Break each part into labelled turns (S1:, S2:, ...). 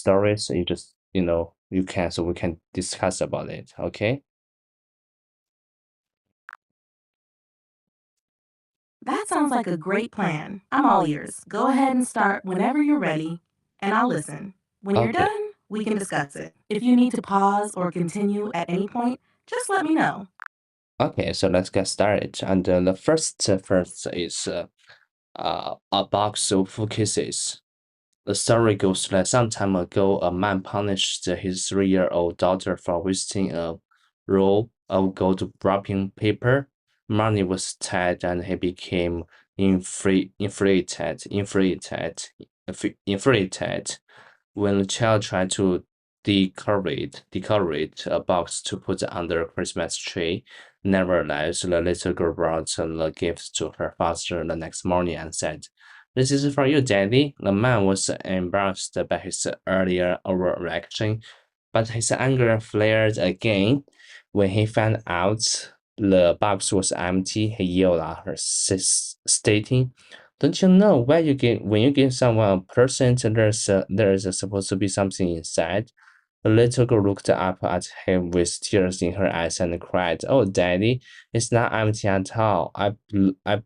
S1: story, so you just, you can, so we can discuss about it. Okay.
S2: That sounds like a great plan. I'm all ears. Go ahead and start whenever you're ready, and I'll listen. When you're
S1: Okay.
S2: done, we can discuss it. If you need to pause or continue at any point, just let me know.
S1: Okay, so let's get started. And the first is a box of kisses. The story goes that some time ago, a man punished his 3-year-old daughter for wasting a roll of gold wrapping paper. Money was tight, and he became infuriated when the child tried to decorate a box to put under a Christmas tree. Nevertheless, the little girl brought the gift to her father the next morning and said, "This is for you, Daddy." The man was embarrassed by his earlier overreaction, but his anger flared again when he found out the box was empty. He yelled at her, stating, "Don't you know when you give someone a present, there's supposed to be something inside?" The little girl looked up at him with tears in her eyes and cried, "Oh, Daddy, it's not empty at all. I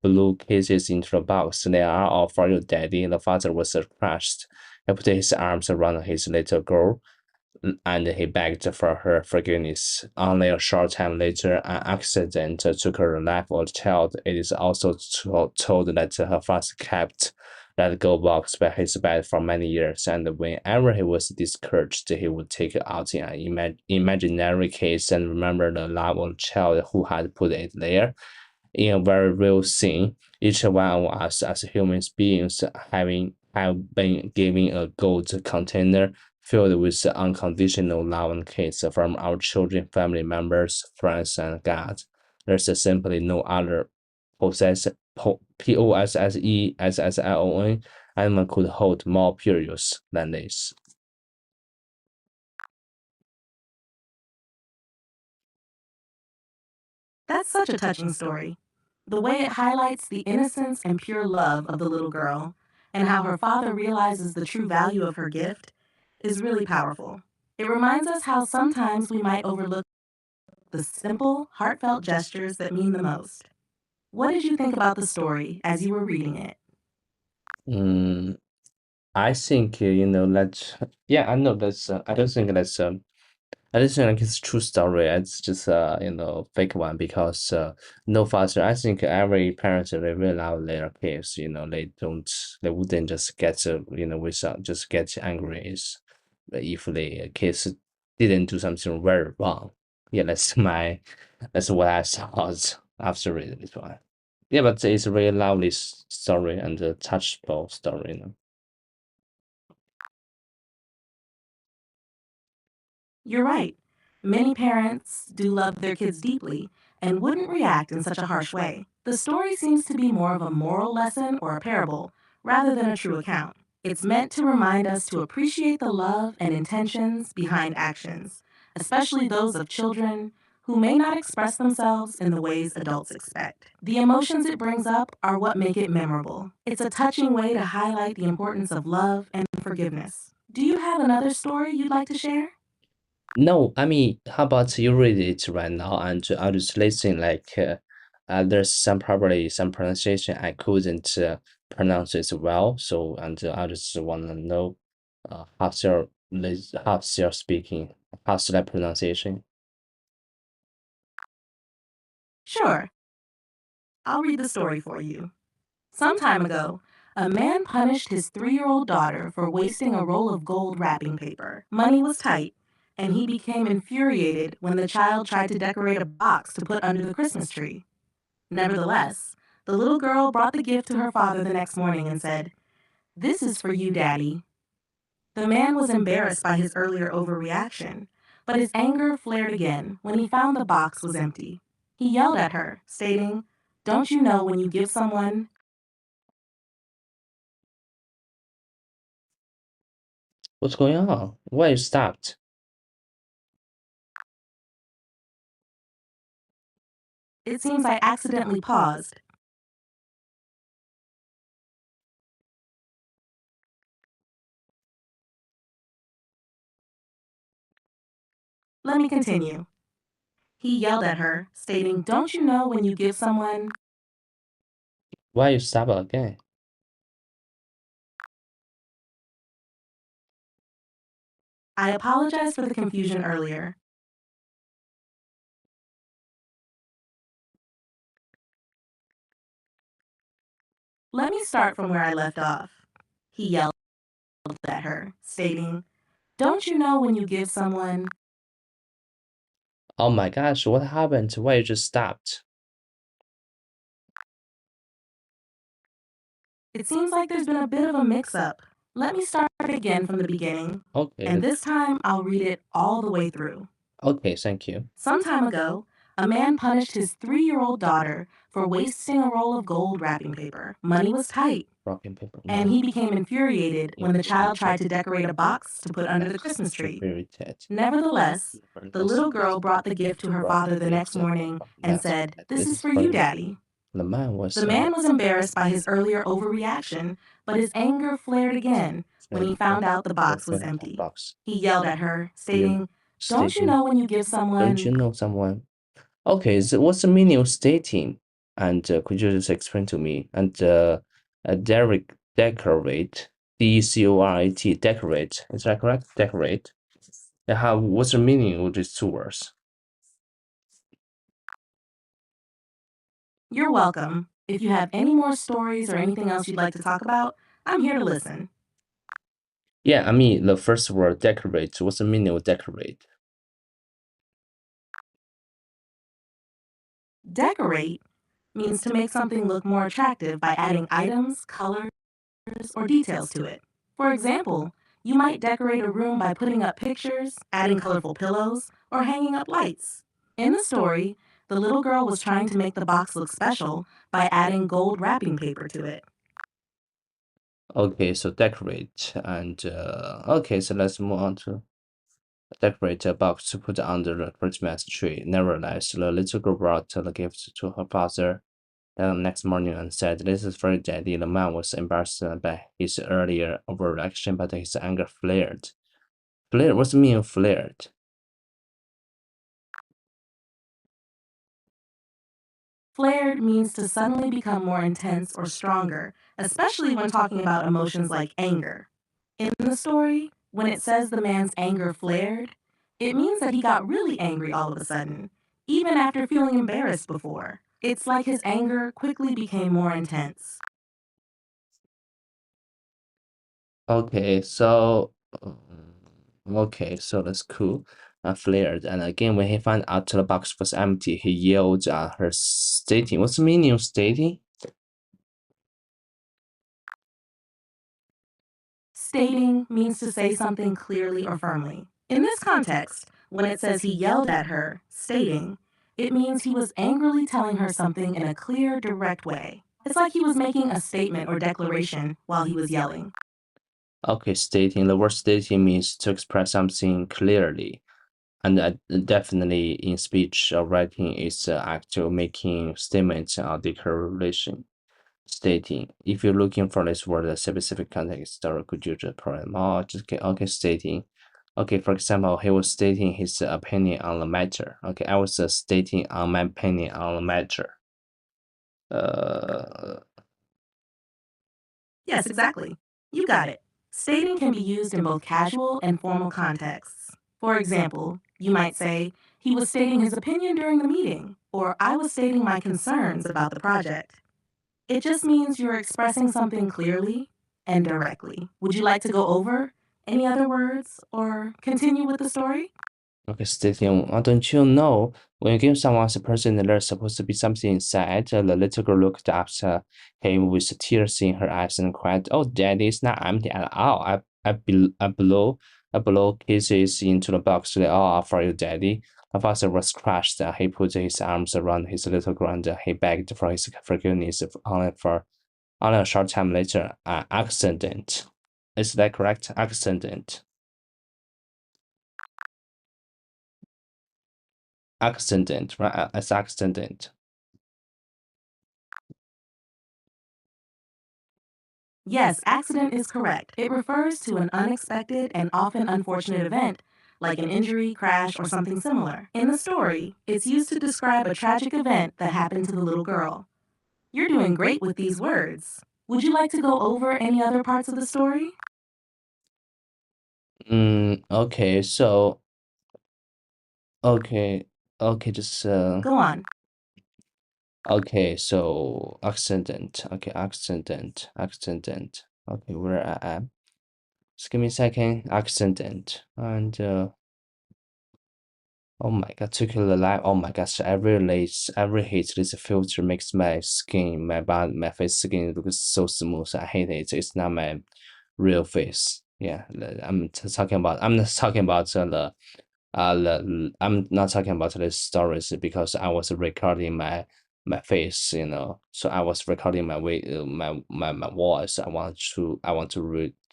S1: blew kisses into the box. They are all for you, Daddy." The father was crushed. He put his arms around his little girl and he begged for her forgiveness. Only a short time later, an accident took her life of the child. It is also told that her father kept that gold box by his bed for many years, and whenever he was discouraged, he would take it out in an imaginary case and remember the love of the child who had put it there. In a very real scene, each one of us as human beings have been given a gold container filled with unconditional love and kiss from our children, family members, friends, and God. There's simply no other POSSESSION animal could hold more periods than this.
S2: That's such a touching story. The way it highlights the innocence and pure love of the little girl and how her father realizes the true value of her gift is really powerful. It reminds us how sometimes we might overlook the simple, heartfelt gestures that mean the most. What did you think about the story as you were reading it?
S1: Mm, I think that yeah, I know that's I don't think that's I don't think like it's a true story. It's just fake one because no father. I think every parent they will love their kids. They wouldn't just get without just get angry if the kids didn't do something very wrong. Yeah, that's what I thought after reading this one. Yeah, but it's a really lovely story and a touchable story.
S2: You're right. Many parents do love their kids deeply and wouldn't react in such a harsh way. The story seems to be more of a moral lesson or a parable rather than a true account. It's meant to remind us to appreciate the love and intentions behind actions, especially those of children who may not express themselves in the ways adults expect. The emotions it brings up are what make it memorable. It's a touching way to highlight the importance of love and forgiveness. Do you have another story you'd like to share?
S1: No, I mean, how about you read it right now and I'll just listen like there's probably some pronunciation I couldn't pronounce it well. So and I just wanna know how's your speaking, how's that pronunciation?
S2: Sure, I'll read the story for you. Some time ago, a man punished his 3-year-old daughter for wasting a roll of gold wrapping paper. Money was tight, and he became infuriated when the child tried to decorate a box to put under the Christmas tree. Nevertheless, the little girl brought the gift to her father the next morning and said, "This is for you, Daddy." The man was embarrassed by his earlier overreaction, but his anger flared again when he found the box was empty. He yelled at her, stating, "Don't you know when you give someone..."
S1: What's going on? Why you stopped?
S2: It seems I accidentally paused. Let me continue. He yelled at her, stating, "Don't you know when you give someone..."
S1: Why you stop again?
S2: I apologize for the confusion earlier. Let me start from where I left off. He yelled at her, stating, "Don't you know when you give someone..."
S1: Oh my gosh, what happened? Why you just stopped?
S2: It seems like there's been a bit of a mix-up. Let me start again from the beginning,
S1: Okay,
S2: and this time I'll read it all the way through.
S1: okay, thank you.
S2: Some time ago, a man punished his 3-year-old daughter for wasting a roll of gold wrapping paper. Money was tight,
S1: Rock and paper.
S2: and he became infuriated when the child tried to
S1: Infuriated.
S2: decorate a box to put under the Christmas tree.
S1: Infuriated.
S2: Nevertheless, the little girl brought the gift to her father the next morning and said, "This is for you, Daddy."
S1: The man was
S2: The man was embarrassed by his earlier overreaction, but his anger flared again when he found out the box was empty.
S1: box.
S2: He yelled at her, stating, "Don't you
S1: Stating,
S2: know when you give
S1: don't you
S2: someone..."
S1: know someone? Okay, so what's the meaning of stating? And could you just explain to me? And Derek, decorate, decorate, decorate. Is that correct? Decorate. And how? What's the meaning of these two words?
S2: You're welcome. If you have any more stories or anything else you'd like to talk about, I'm here to listen.
S1: Yeah, I mean the first word, decorate. What's the meaning of decorate?
S2: Decorate means to make something look more attractive by adding items, colors, or details to it. For example, you might decorate a room by putting up pictures, adding colorful pillows, or hanging up lights. In the story, the little girl was trying to make the box look special by adding gold wrapping paper to it.
S1: Okay, so decorate and okay, so let's move on to decorate a box to put under the Christmas tree. Nevertheless, the little girl brought the gift to her father the next morning and said, "This is for you, Daddy." The man was embarrassed by his earlier overreaction, but his anger flared. Flared? What's the meaning of flared?
S2: Flared means to suddenly become more intense or stronger, especially when talking about emotions like anger. In the story, when it says the man's anger flared, it means that he got really angry all of a sudden, even after feeling embarrassed before. It's like his anger quickly became more intense.
S1: Okay, so okay, so that's cool. Flared, and again, when he found out the box was empty, he yelled at her, stating, "What's the meaning of stating?"
S2: Stating means to say something clearly or firmly. In this context, when it says he yelled at her, stating, it means he was angrily telling her something in a clear, direct way. It's like he was making a statement or declaration while he was yelling.
S1: Okay, stating. The word stating means to express something clearly, and definitely in speech or writing, it's the act of making statements or declaration. Stating. If you're looking for this word, a specific context, or could you just provide more? Just okay, stating. Okay, for example, he was stating his opinion on the matter. Okay, I was stating on my opinion on the matter. Uh,
S2: Yes, exactly. You got it. Stating can be used in both casual and formal contexts. For example, you might say, he was stating his opinion during the meeting, or I was stating my concerns about the project. It just means you're expressing something clearly and directly. Would you like to go over any other words or continue with the story?
S1: Okay, stating, don't you know when you give someone a present, there's supposed to be something inside? The little girl looked up to him with tears in her eyes and cried, "Oh, Daddy, it's not empty at all. I blow kisses into the box. They all are for you, Daddy." Her father was crushed. He put his arms around his little girl and he begged for his forgiveness. Only a short time later, an accident. Is that correct? Accident. Accident, right? As accident.
S2: Yes, accident is correct. It refers to an unexpected and often unfortunate event, like an injury, crash, or something similar. In the story, it's used to describe a tragic event that happened to the little girl. You're doing great with these words. Would you like to go over any other parts of the story?
S1: Okay, so okay, okay, just
S2: Go on.
S1: okay, so accident. Okay, accident. Okay, where I am. Just give me a second. Accident. And oh my god, took the life. Oh my gosh, every hit this filter makes my skin, my body, my face skin looks so smooth. I hate it. It's not my real face. Yeah, I'm not talking about I'm not talking about the stories because I was recording my face, So I was recording my way, my voice. I want to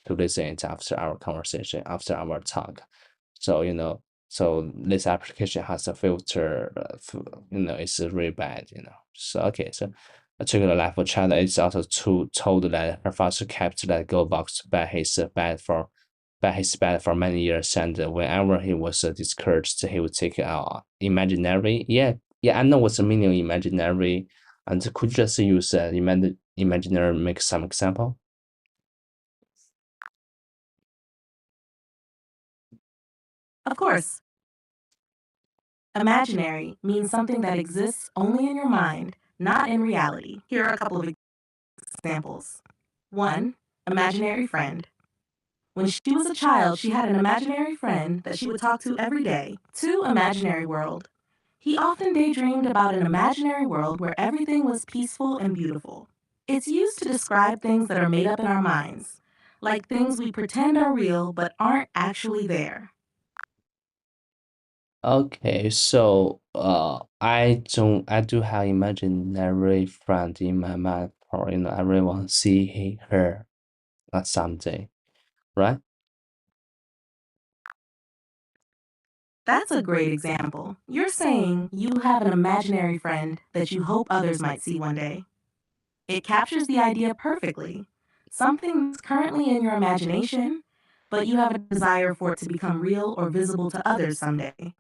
S1: to listen it after our conversation, after our talk. So so this application has a filter. It's really bad. So okay, so a particular life of child is also told that her father kept that gold box by his bed for many years, and whenever he was discouraged, he would take out imaginary. Yeah, I know what's the meaning of imaginary. And could you just use imaginary, make some example?
S2: Of course, imaginary means something that exists only in your mind, not in reality. Here are a couple of examples. 1. Imaginary friend. When she was a child, she had an imaginary friend that she would talk to every day. 2. Imaginary world. He often daydreamed about an imaginary world where everything was peaceful and beautiful. It's used to describe things that are made up in our minds, like things we pretend are real but aren't actually there.
S1: Okay, so I do have imaginary friend in my mind, or I really want to see her someday, right?
S2: That's a great example. You're saying you have an imaginary friend that you hope others might see one day. It captures the idea perfectly. Something that's currently in your imagination, but you have a desire for it to become real or visible to others someday.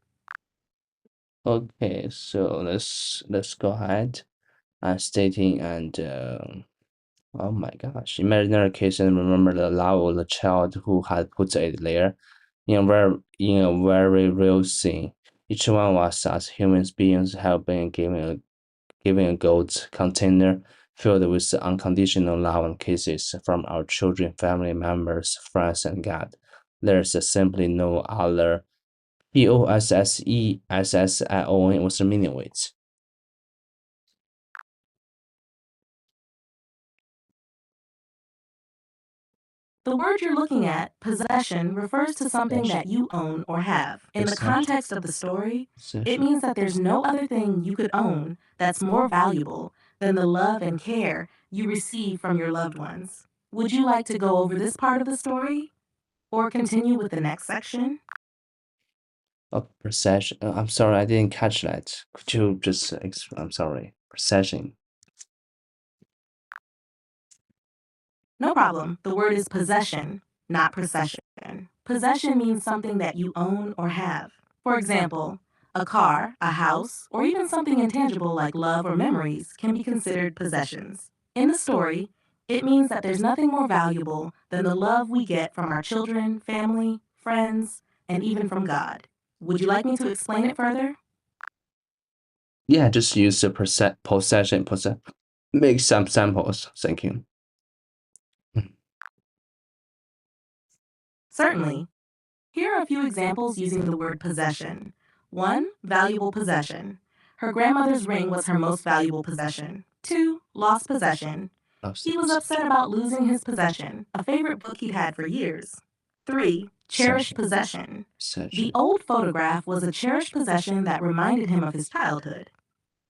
S1: Okay, so let's go ahead. Stating and oh my gosh, imaginary case and remember the love of the child who had put it there in a very real scene. Each one of us as human beings have been given a gold container filled with unconditional love and kisses from our children, family members, friends, and God. There's simply no other POSSESSION was the meaning of it.
S2: The word you're looking at, possession, refers to something that you own or have. In the context of the story, it means that there's no other thing you could own that's more valuable than the love and care you receive from your loved ones. Would you like to go over this part of the story or continue with the next section?
S1: Procession. I'm sorry, I didn't catch that. Could you just, I'm sorry, procession.
S2: No problem. The word is possession, not procession. Possession means something that you own or have. For example, a car, a house, or even something intangible like love or memories can be considered possessions. In the story, it means that there's nothing more valuable than the love we get from our children, family, friends, and even from God. Would you like me to explain it further?
S1: Yeah, just use the possession. Make some samples. Thank you.
S2: Certainly. Here are a few examples using the word possession. 1. Valuable possession. Her grandmother's ring was her most valuable possession. 2. Lost possession. He was upset about losing his possession, a favorite book he'd had for years. 3. Cherished possession. The old photograph was a cherished possession that reminded him of his childhood.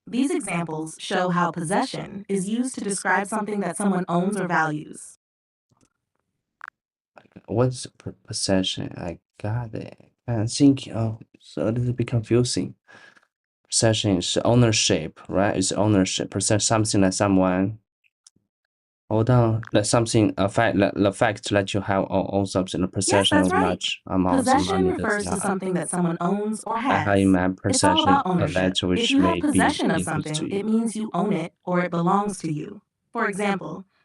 S2: These examples show how possession is used to describe something that someone owns or values.
S1: What's possession? I got it. I think so a little bit confusing. Possession is ownership, right? It's ownership. Possess something like someone Hold on. Let something affect the fact that you have own something. The
S2: Yes,
S1: possession
S2: that's
S1: of
S2: right.
S1: large amounts of
S2: Possession
S1: money does
S2: refers to
S1: not.
S2: something that someone owns or
S1: I have in
S2: has.
S1: my
S2: It's all
S1: possession
S2: about
S1: a
S2: ownership.
S1: letter
S2: If
S1: which
S2: you have
S1: may be
S2: possession of
S1: useful to
S2: something,
S1: you.
S2: it means you own it or it belongs to you. For example,